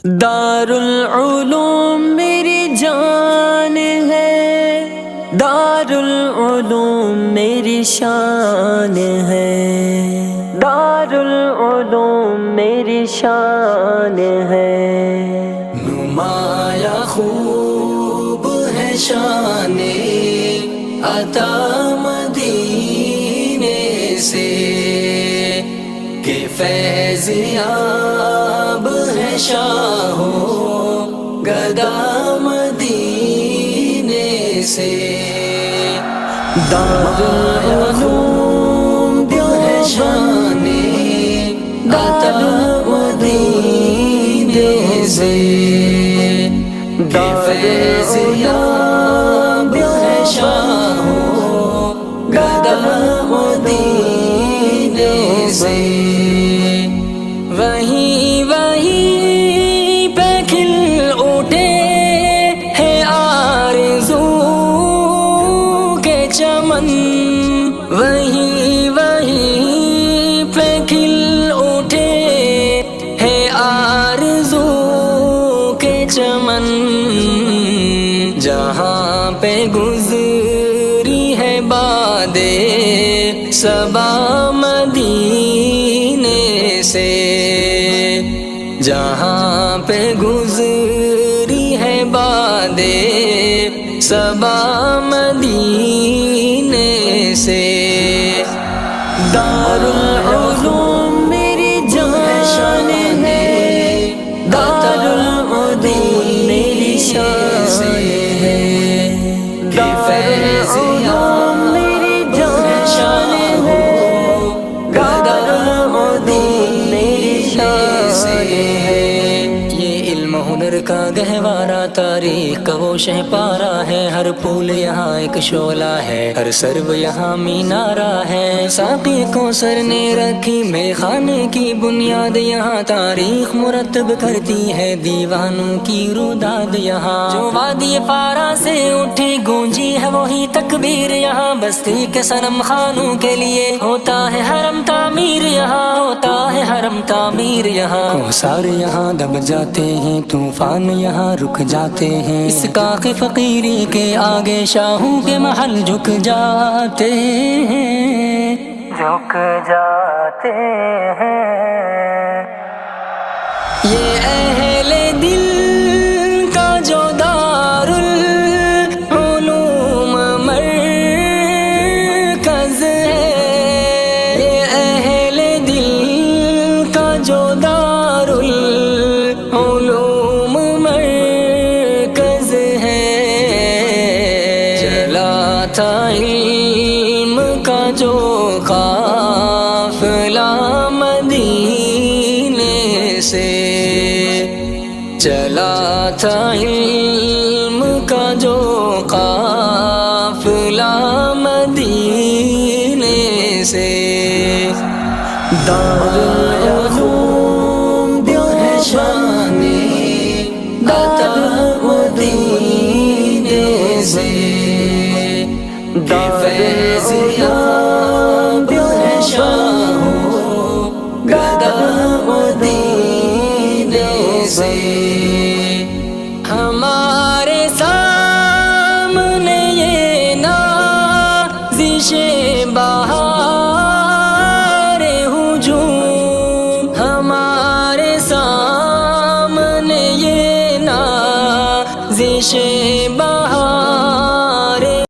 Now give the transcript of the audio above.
دارالعلوم میری جان ہے، دارالعلوم میری شان ہے، دارالعلوم میری شان ہے۔ نمایاں خوب ہے شان عطا مدینے سے، کہ فیض یاب ہے شاہو گدا مدینے سے۔ دارالعلوم ہے شان عطا مدینے سے، کہ فیض یاب ہے شاہو گدا مدینے سے۔ وہیں پہ کھل اٹھے ہے آرزو کے چمن، وہیں پہ کھل اٹھے ہے آرزو کے چمن، جہاں پہ گزری ہے باد صبا مدینے سے، جہاں پہ گزری ہے باد صبا مدینے سے۔ دارالعلوم میری جان ہے، دارالعلوم میری شان ہے، دارالعلوم میری جان ہے، دارالعلوم میری شان ہے۔ یہ علم ہنر کا گہوارہ، تاریخ کا وہ شہ پارا ہے، ہر پھول یہاں ایک شعلہ ہے، ہر سرو یہاں مینارہ ہے۔ ساقی کوثر نے رکھی میرے خانے کی بنیاد یہاں، تاریخ مرتب کرتی ہے دیوانوں کی روداد یہاں۔ جو وادی پارا سے اٹھی گونجی ہے وہی تکبیر یہاں، بستی کے صنم خانوں کے لیے ہوتا ہے حرم تعمیر یہاں، ہوتا ہے حرم تعمیر یہاں۔ کوثر یہاں دب جاتے ہیں، طوفان یہاں رک جاتے ہیں، اس کاخ فقیری کے آگے شاہوں کے محل جھک جاتے ہیں، جھک جاتے ہیں۔ یہ اہل دل کا جو دارالعلوم مرکز ہے، یہ اہل دل کا جو دارالعلوم مرکز ہے، چلا تھا علم کا جو قافلہ مدینے سے، چلا تھا علم کا جو قافلہ مدینے سے۔ دارالعلوم ہے شان عطا مدینے سے، کہ فیض یاب ہے شاہو گدا مدینے سے۔ ہمارے سامنے یہ نازش بہار ہجوم، ہمارے سامنے یہ نازش بہار